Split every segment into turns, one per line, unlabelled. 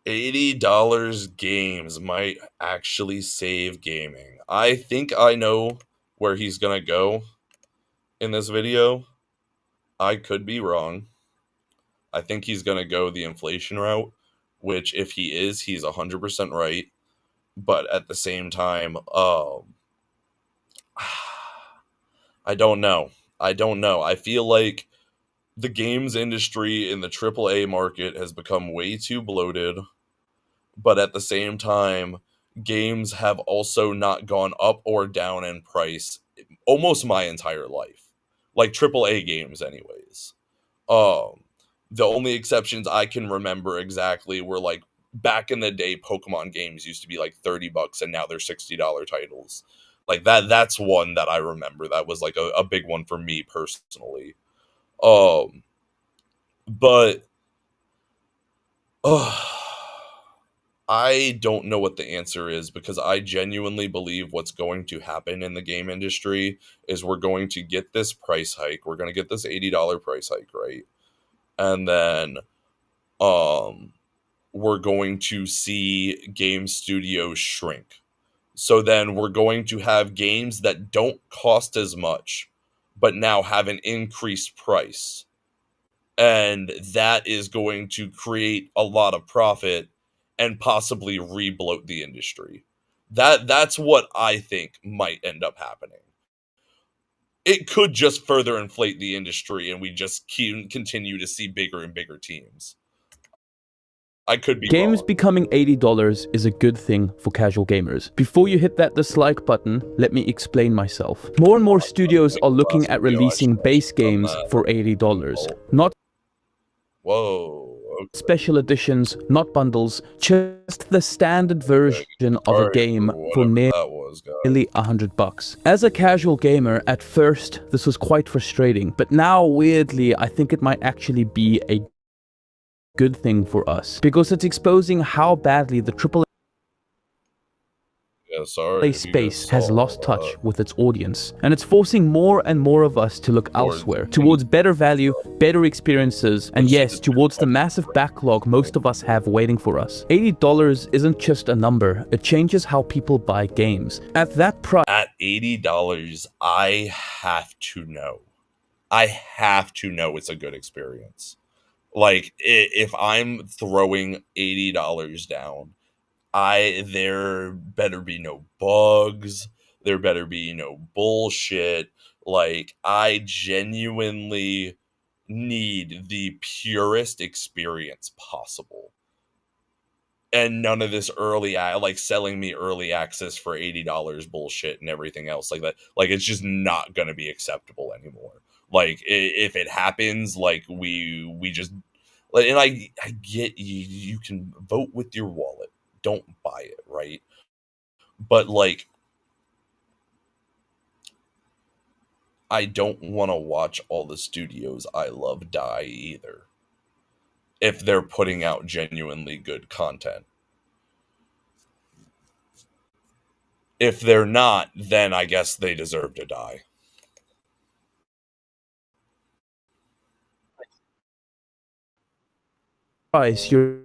$80 games might actually save gaming. I think I know where he's gonna go in this video. I could be wrong. I think he's gonna go the inflation route, which if he is, he's 100% right. But at the same time, I don't know. I don't know. I feel like the games industry in the AAA market has become way too bloated, but at the same time, games have also not gone up or down in price almost my entire life. Like AAA games anyways. Um the only exceptions I can remember exactly were like back in the day Pokemon games used to be like $30 and now they're $60 titles. Like that's one that I remember that was like a big one for me personally. Um but uh, I don't know what the answer is because I genuinely believe what's going to happen in the game industry is we're going to get this price hike. We're going to get this $80 price hike, right? And then um we're going to see game studios shrink. So then we're going to have games that don't cost as much but now have an increased price. And that is going to create a lot of profit and possibly rebloat the industry. That's what I think might end up happening. It could just further inflate the industry and we just continue to see bigger and bigger teams. I could be
Games
wrong.
becoming $80 is a good thing for casual gamers. Before you hit that dislike button, let me explain myself. More and more studios are looking at releasing base games for $80. Not
Whoa. Okay.
special editions, not bundles, just the standard version of a game for
Whatever that was, guys.
nearly $100. As a casual gamer, at first this was quite frustrating, but now weirdly I think it might actually be a good thing for us because it's exposing how badly the AAA
Yeah, sorry.
space has lost touch with its audience, and it's forcing more and more of us to look elsewhere, towards better value, better experiences, and yes, towards the massive backlog most of us have waiting for us. $80 isn't just a number, it changes how people buy games. At that price,
at $80, I have to know. I have to know it's a good experience. Like if I'm throwing $80 down, there better be no bugs, there better be no bullshit. Like I genuinely need the purest experience possible. And none of this like selling me early access for $80 bullshit and everything else like that. Like it's just not going to be acceptable anymore. Like if it happens, like we just like, and I get you can vote with your wallet. Don't buy it, right? But like I don't want to watch all the studios I love die either. If they're putting out genuinely good content. If they're not, then I guess they deserve to die.
you're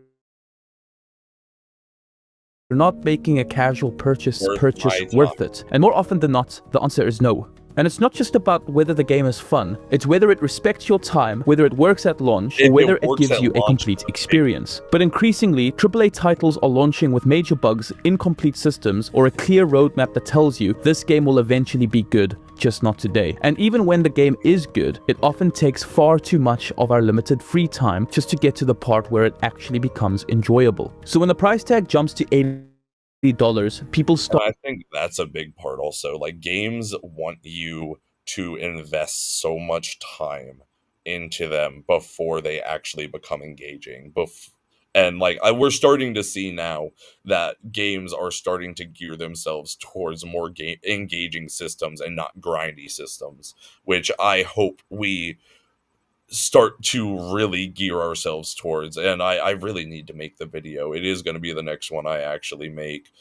not making a casual purchase
Worth my
worth
time.
it. And more often than not, the answer is no. And it's not just about whether the game is fun, it's whether it respects your time, whether it works at launch, or whether it gives you a complete experience. But increasingly, AAA titles are launching with major bugs, incomplete systems, or a clear roadmap that tells you this game will eventually be good, just not today. And even when the game is good, it often takes far too much of our limited free time just to get to the part where it actually becomes enjoyable. So when the price tag jumps to $80, people start.
I think that's a big part also. Like games want you to invest so much time into them before they actually become engaging. And like we're starting to see now that games are starting to gear themselves towards more engaging systems and not grindy systems, which I hope we start to really gear ourselves towards. And I really need to make the video. It is going to be the next one I actually make,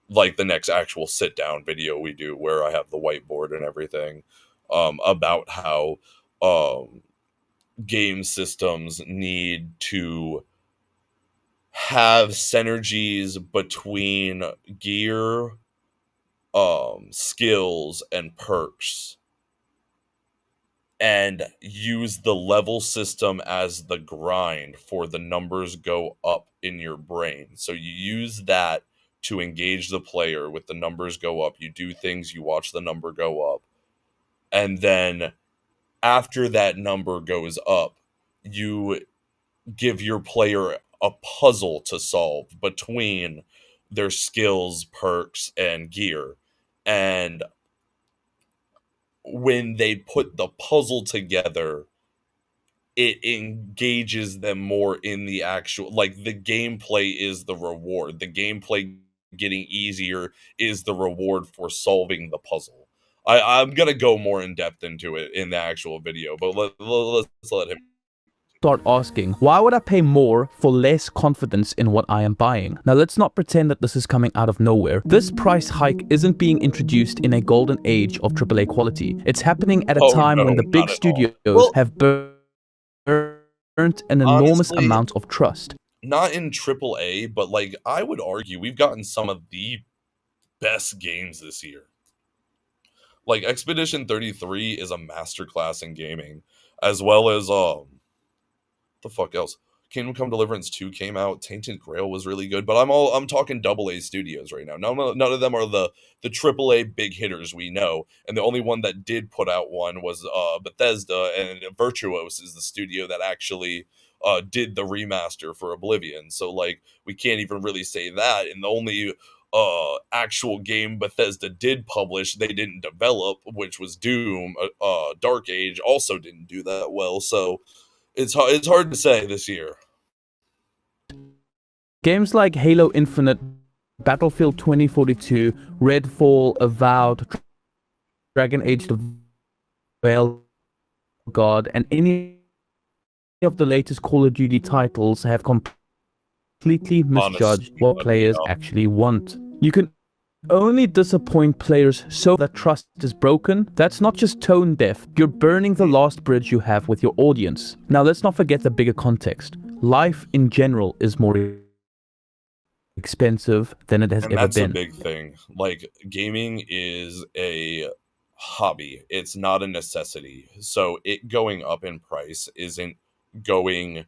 like the next actual sit down video we do where I have the whiteboard and everything, about how game systems need to have synergies between gear, skills, and perks, and use the level system as the grind for the numbers go up in your brain. So you use that to engage the player with the numbers go up. You do things, you watch the number go up. And then after that number goes up, you give your player a puzzle to solve between their skills, perks, and gear. And when they put the puzzle together, it engages them more in the actual, like, the gameplay is the reward. The gameplay getting easier is the reward for solving the puzzle. I'm gonna go more in depth into it in the actual video, but let's let him
start asking, why would I pay more for less confidence in what I am buying? Now, let's not pretend that this is coming out of nowhere. This price hike isn't being introduced in a golden age of AAA quality. It's happening at a time when the big studios have burnt an enormous amount of trust.
Not in AAA, but, like, I would argue we've gotten some of the best games this year. Like, Expedition 33 is a masterclass in gaming, as well as the fuck else? Kingdom Come Deliverance 2 came out. Tainted Grail was really good, but I'm talking AA studios right now. None of them are the AAA big hitters we know, and the only one that did put out one was Bethesda, and Virtuos is the studio that actually did the remaster for Oblivion. So, like, we can't even really say that. And the only actual game Bethesda did publish, they didn't develop, which was Doom. Dark Age also didn't do that well. So it's hard to say this year.
Games like Halo Infinite, Battlefield 2042, Redfall, Avowed, Dragon Age The Veil God, and any of the latest Call of Duty titles have completely misjudged what players actually want. You can only disappoint players so that trust is broken. That's not just tone deaf. You're burning the last bridge you have with your audience. Now, let's not forget the bigger context. Life in general is more expensive than it has ever been.
That's a big thing. Like, gaming is a hobby. It's not a necessity. So it going up in price isn't going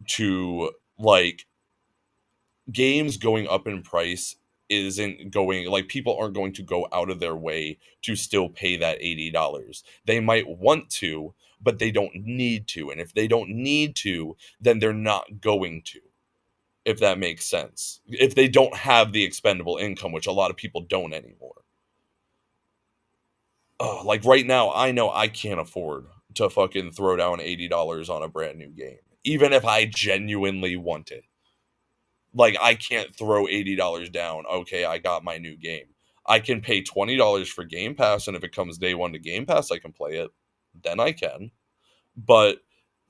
to, like, games going up in price isn't going, like, people aren't going to go out of their way to still pay that $80. They might want to, but they don't need to. And if they don't need to, then they're not going to, if that makes sense. If they don't have the expendable income, which a lot of people don't anymore. Like, right now, I know I can't afford to fucking throw down $80 on a brand new game, even if I genuinely want it. Like, I can't throw $80 down. Okay, I got my new game. I can pay $20 for Game Pass, and if it comes day one to Game Pass, I can play it. Then I can. But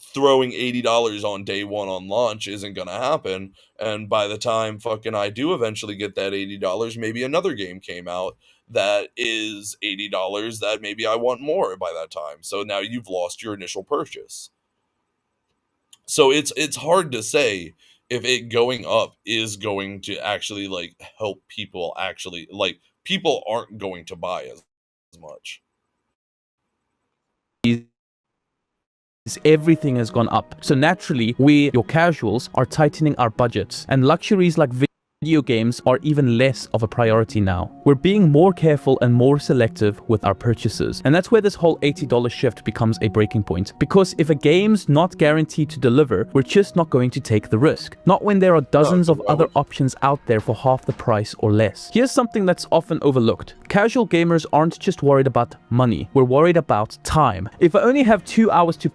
throwing $80 on day one on launch isn't going to happen. And by the time fucking I do eventually get that $80, maybe another game came out that is $80 that maybe I want more by that time. So now you've lost your initial purchase. So it's hard to say if it going up is going to actually, like, help people actually, like, people aren't going to buy as much.
Everything has gone up. So naturally, we, your casuals, are tightening our budgets, and luxuries like video games are even less of a priority now. We're being more careful and more selective with our purchases. And that's where this whole $80 shift becomes a breaking point. Because if a game's not guaranteed to deliver, we're just not going to take the risk. Not when there are dozens of other options out there for half the price or less. Here's something that's often overlooked. Casual gamers aren't just worried about money. We're worried about time. If I only have 2 hours to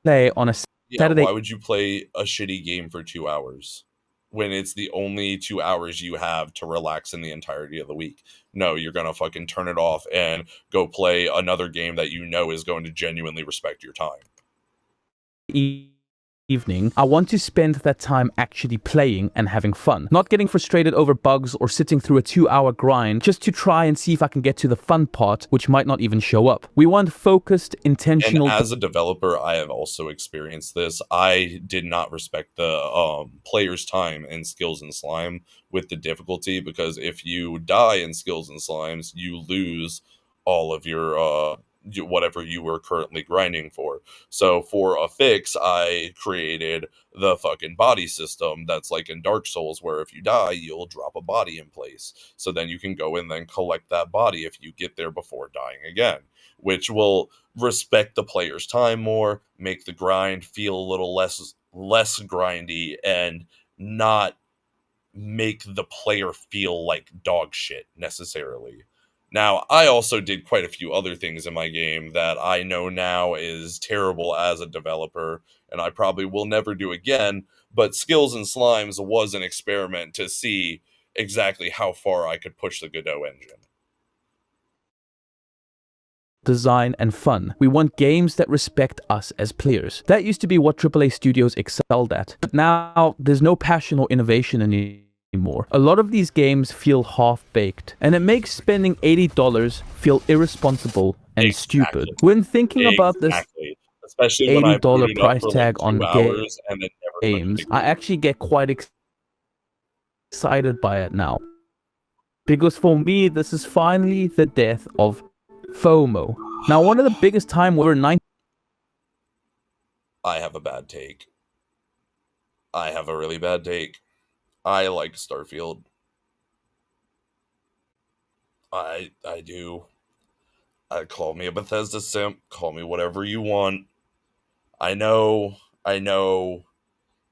play on a Saturday...
Why would you play a shitty game for 2 hours? When it's the only 2 hours you have to relax in the entirety of the week? No, you're going to fucking turn it off and go play another game that you know is going to genuinely respect your time.
evening, I want to spend that time actually playing and having fun, not getting frustrated over bugs or sitting through a 2-hour grind just to try and see if I can get to the fun part, which might not even show up. We want focused, intentional...
And as a developer, I have also experienced this. I did not respect the player's time in Skills and Slime with the difficulty, because if you die in Skills and Slimes, you lose all of your whatever you were currently grinding for. So for a fix, I created the fucking body system that's like in Dark Souls, where if you die, you'll drop a body in place. So then you can go and then collect that body if you get there before dying again, which will respect the player's time more, make the grind feel a little less grindy, and not make the player feel like dog shit necessarily. Now, I also did quite a few other things in my game that I know now is terrible as a developer, and I probably will never do again, but Skills and Slimes was an experiment to see exactly how far I could push the Godot engine.
Design and fun. We want games that respect us as players. That used to be what AAA studios excelled at, but now there's no passion or innovation anymore. A lot of these games feel half-baked, and it makes spending $80 feel irresponsible and stupid. When thinking about this
especially
$80 price tag on games, I actually get quite excited by it now. Because for me, this is finally the death of FOMO. Now, one of the biggest time we're
I have a bad take. I have a really bad take. I like Starfield. I do. Call me a Bethesda simp. Call me whatever you want. I know.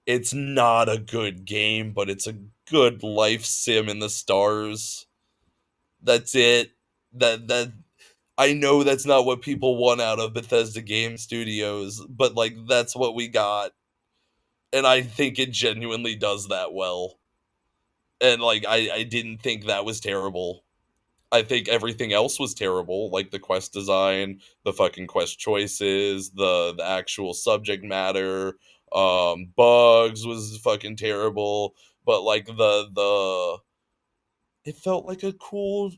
It's not a good game, but it's a good life sim in the stars. That's it. That I know that's not what people want out of Bethesda Game Studios, but like that's what we got. And I think it genuinely does that well. And like I didn't think that was terrible. I think everything else was terrible, like the quest design, the fucking quest choices, the actual subject matter, bugs was fucking terrible, but like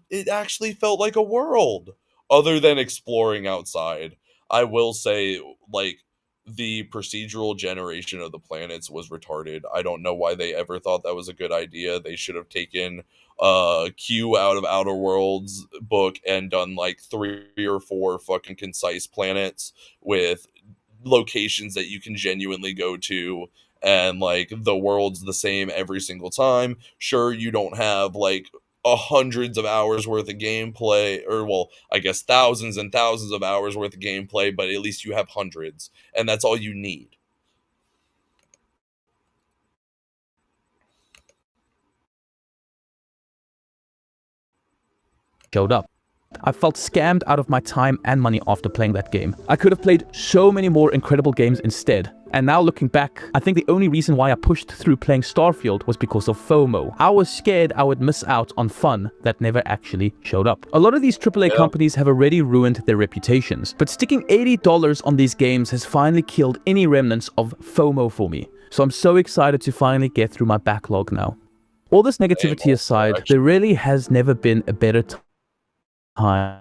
it actually felt like a world other than exploring outside. I will say, like, the procedural generation of the planets was retarded. I don't know why they ever thought that was a good idea. They should have taken Q out of Outer Worlds book and done like 3 or 4 fucking concise planets with locations that you can genuinely go to, and like the world's the same every single time. Sure, you don't have like hundreds of hours worth of gameplay, or well, I guess thousands and thousands of hours worth of gameplay, but at least you have hundreds, and that's all you need.
Showed up. I felt scammed out of my time and money after playing that game. I could have played so many more incredible games instead. And now looking back, I think the only reason why I pushed through playing Starfield was because of FOMO. I was scared I would miss out on fun that never actually showed up. A lot of these AAA companies have already ruined their reputations, but sticking $80 on these games has finally killed any remnants of FOMO for me. So I'm so excited to finally get through my backlog now. All this negativity aside, there really has never been a better time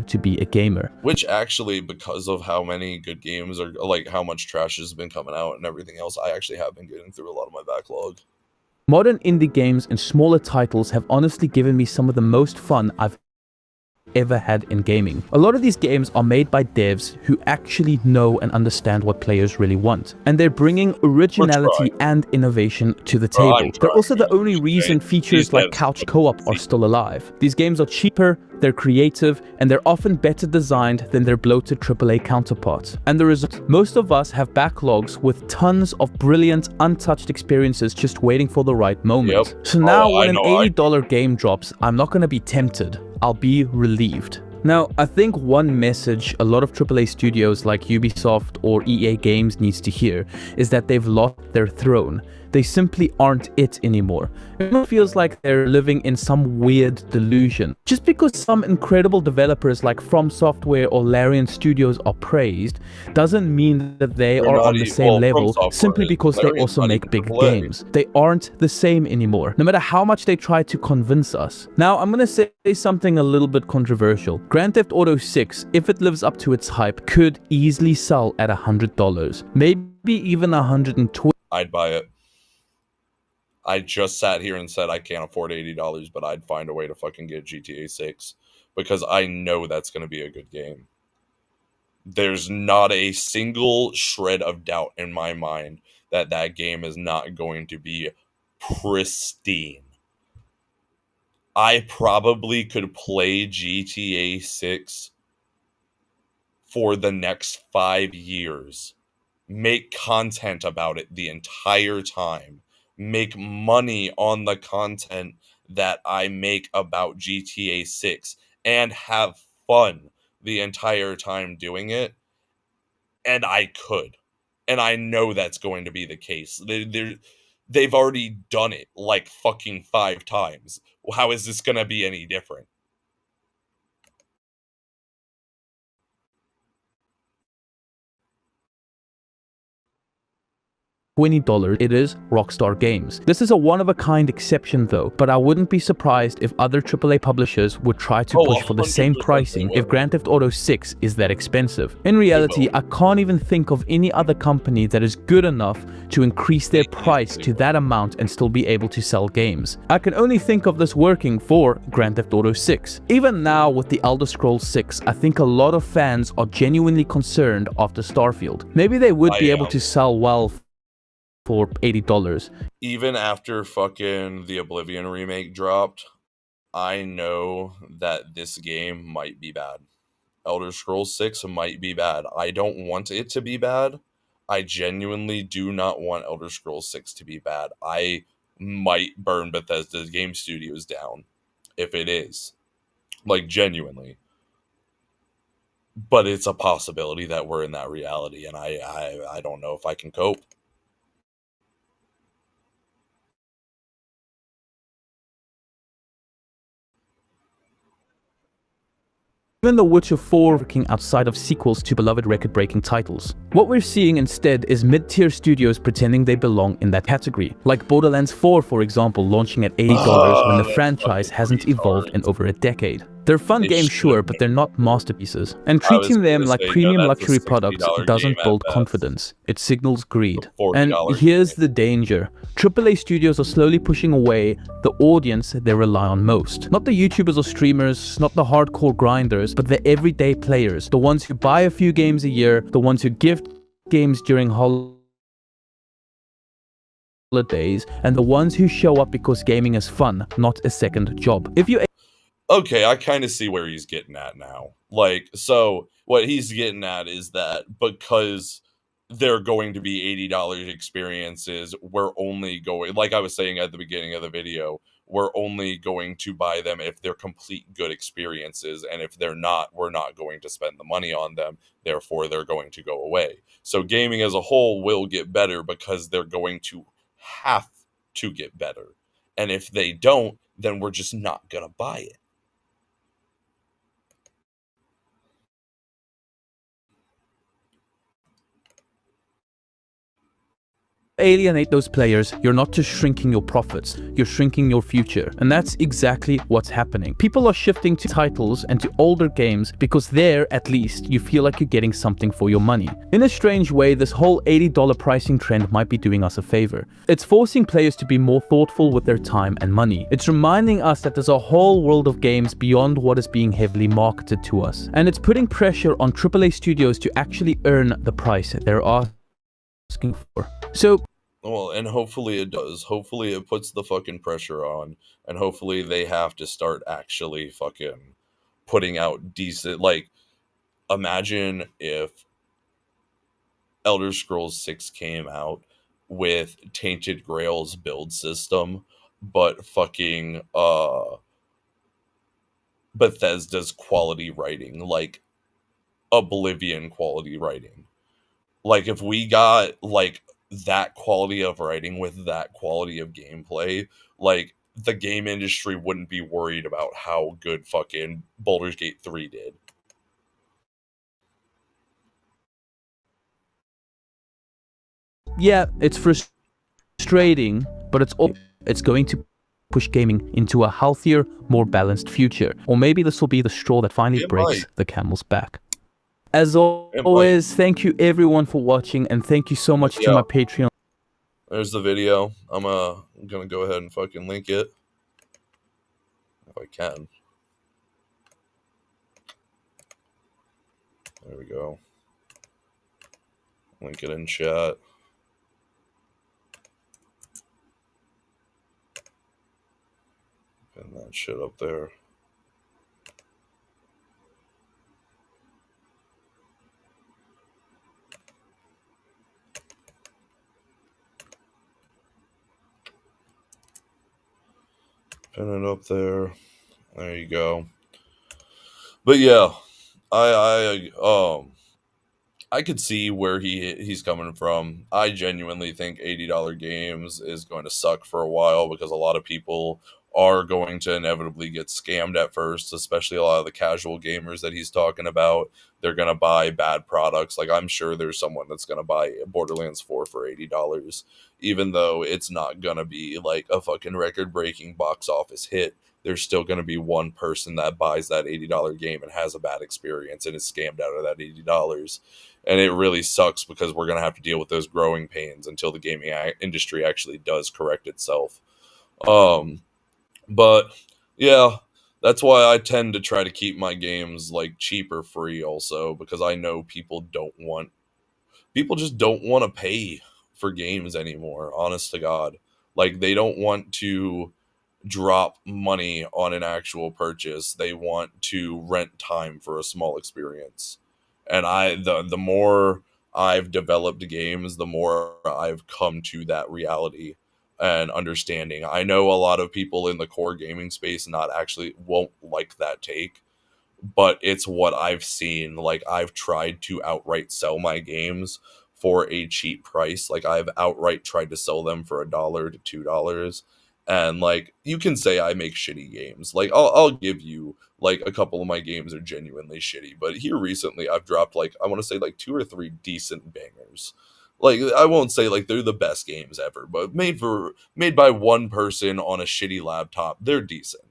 to be a gamer.
Which actually, because of how many good games are, like how much trash has been coming out and everything else, I actually have been getting through a lot of my backlog.
Modern indie games and smaller titles have honestly given me some of the most fun I've ever had in gaming. A lot of these games are made by devs who actually know and understand what players really want, and they're bringing originality and innovation to the table. They're also the only reason features like couch co-op are still alive. These games are cheaper, they're creative, and they're often better designed than their bloated AAA counterparts. And the result, most of us have backlogs with tons of brilliant, untouched experiences just waiting for the right moment. So now when an $80 game drops, I'm not going to be tempted. I'll be relieved. Now, I think one message a lot of AAA studios like Ubisoft or EA Games needs to hear is that they've lost their throne. They simply aren't it anymore. It feels like they're living in some weird delusion. Just because some incredible developers like From Software or Larian Studios are praised, doesn't mean that they are on the same level simply because they also make big games. They aren't the same anymore, no matter how much they try to convince us. Now, I'm gonna say something a little bit controversial. Grand Theft Auto 6, if it lives up to its hype, could easily sell at $100, maybe even $120.
I'd buy it. I just sat here and said I can't afford $80, but I'd find a way to fucking get GTA 6 because I know that's going to be a good game. There's not a single shred of doubt in my mind that that game is not going to be pristine. I probably could play GTA 6 for the next 5 years, make content about it the entire time, make money on the content that I make about GTA 6, and have fun the entire time doing it. And I could. And I know that's going to be the case. They've already done it like fucking 5 times. How is this going to be any different?
$20. It is Rockstar Games. This is a one-of-a-kind exception though, but I wouldn't be surprised if other AAA publishers would try to push for the same pricing if Grand Theft Auto 6 is that expensive. In reality, I can't even think of any other company that is good enough to increase their price to that amount and still be able to sell games. I can only think of this working for Grand Theft Auto 6. Even now with the Elder Scrolls 6, I think a lot of fans are genuinely concerned after Starfield. Maybe they would be able to sell well for $80.
Even after fucking the Oblivion remake dropped, I know that this game might be bad. Elder Scrolls 6 might be bad. I don't want it to be bad. I genuinely do not want Elder Scrolls 6 to be bad. I might burn Bethesda's game studios down if it is. Like, genuinely. But it's a possibility that we're in that reality, and I don't know if I can cope.
Even The Witcher 4 working outside of sequels to beloved record-breaking titles. What we're seeing instead is mid-tier studios pretending they belong in that category, like Borderlands 4 for example launching at $80 when the franchise hasn't evolved in over a decade. They're fun games, sure, but they're not masterpieces. And treating them like premium luxury products doesn't build confidence. It signals greed. And here's the danger. AAA studios are slowly pushing away the audience they rely on most. Not the YouTubers or streamers, not the hardcore grinders, but the everyday players. The ones who buy a few games a year, the ones who gift games during holidays, and the ones who show up because gaming is fun, not a second job. If you
Okay, I kind of see where he's getting at now. Like, so what he's getting at is that because they're going to be $80 experiences, we're only going, like I was saying at the beginning of the video, we're only going to buy them if they're complete good experiences. And if they're not, we're not going to spend the money on them. Therefore, they're going to go away. So gaming as a whole will get better because they're going to have to get better. And if they don't, then we're just not going to buy it.
alienate those players, you're not just shrinking your profits, you're shrinking your future. And that's exactly what's happening. People are shifting to titles and to older games because there, at least, you feel like you're getting something for your money. In a strange way, this whole $80 pricing trend might be doing us a favor. It's forcing players to be more thoughtful with their time and money. It's reminding us that there's a whole world of games beyond what is being heavily marketed to us. And it's putting pressure on AAA studios to actually earn the price they're asking for. So,
well, and hopefully it does. Hopefully it puts the fucking pressure on, and hopefully they have to start actually fucking putting out decent, like, imagine if Elder Scrolls 6 came out with Tainted Grail's build system, but fucking Bethesda's quality writing, like Oblivion quality writing. Like if we got like that quality of writing with that quality of gameplay, like the game industry wouldn't be worried about how good fucking Baldur's Gate 3 did.
Yeah, it's frustrating, but it's going to push gaming into a healthier, more balanced future. Or maybe this will be the straw that finally breaks the camel's back. As always, thank you everyone for watching, and thank you so much to my Patreon.
There's the video. I'm gonna go ahead and fucking link it if I can. There we go. Link it in chat. Pin that shit up there. Pin it up there. There you go. But yeah, I could see where he's coming from. I genuinely think $80 games is going to suck for a while because a lot of people are going to inevitably get scammed at first, especially a lot of the casual gamers that he's talking about. They're going to buy bad products. Like I'm sure there's someone that's going to buy Borderlands 4 for $80, even though it's not going to be like a fucking record-breaking box office hit. There's still going to be one person that buys that $80 game and has a bad experience and is scammed out of that $80. And it really sucks because we're going to have to deal with those growing pains until the gaming industry actually does correct itself. But yeah, that's why I tend to try to keep my games like cheap or free also, because I know people just don't want to pay for games anymore, honest to God. Like they don't want to drop money on an actual purchase. They want to rent time for a small experience. And the more I've developed games, the more I've come to that reality and understanding. I know a lot of people in the core gaming space won't like that take, but it's what I've seen. Like I've tried to outright sell my games for a cheap price. Like I've outright tried to sell them for $1 to $2. And like you can say I make shitty games. Like I'll give you like a couple of my games are genuinely shitty, but here recently I've dropped like I want to say like 2 or 3 decent bangers. Like I won't say like they're the best games ever, but made by one person on a shitty laptop, they're decent.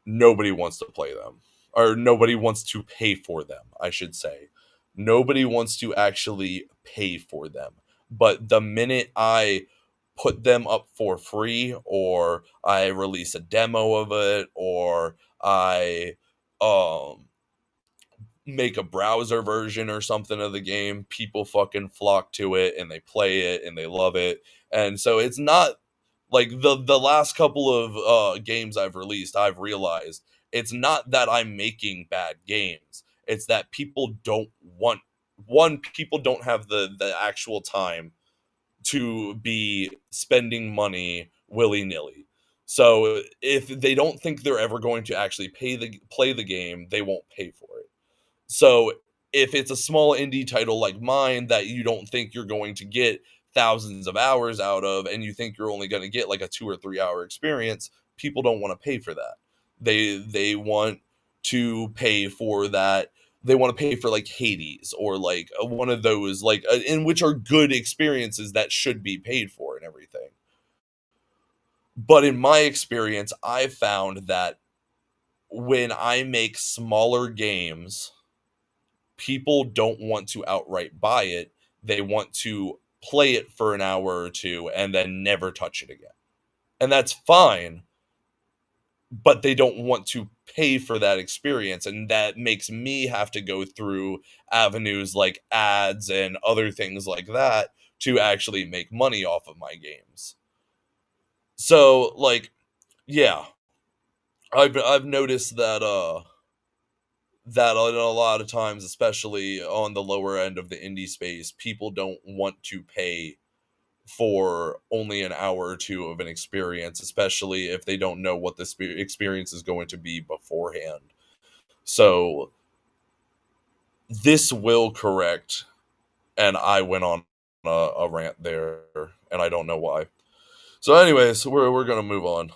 Nobody wants to play them, or nobody wants to pay for them, I should say. Nobody wants to actually pay for them. But the minute I put them up for free, or I release a demo of it, or I make a browser version or something of the game, people fucking flock to it and they play it and they love it. And so it's not like the last couple of games I've released, I've realized it's not that I'm making bad games. It's that people don't want people don't have the actual time to be spending money willy-nilly. So if they don't think they're ever going to actually play the game, they won't pay for it. So if it's a small indie title like mine that you don't think you're going to get thousands of hours out of, and you think you're only going to get like a 2 or 3 hour experience, people don't want to pay for that. They want to pay for that. They want to pay for like Hades or like one of those like in which are good experiences that should be paid for and everything. But in my experience, I've found that when I make smaller games, people don't want to outright buy it. They want to play it for an hour or two and then never touch it again. And that's fine, but they don't want to pay for that experience. And that makes me have to go through avenues like ads and other things like that to actually make money off of my games. So, like, yeah, I've noticed that that a lot of times, especially on the lower end of the indie space, people don't want to pay for only an hour or two of an experience, especially if they don't know what the experience is going to be beforehand. So this will correct, and I went on a rant there, and I don't know why. So anyways, we're going to move on.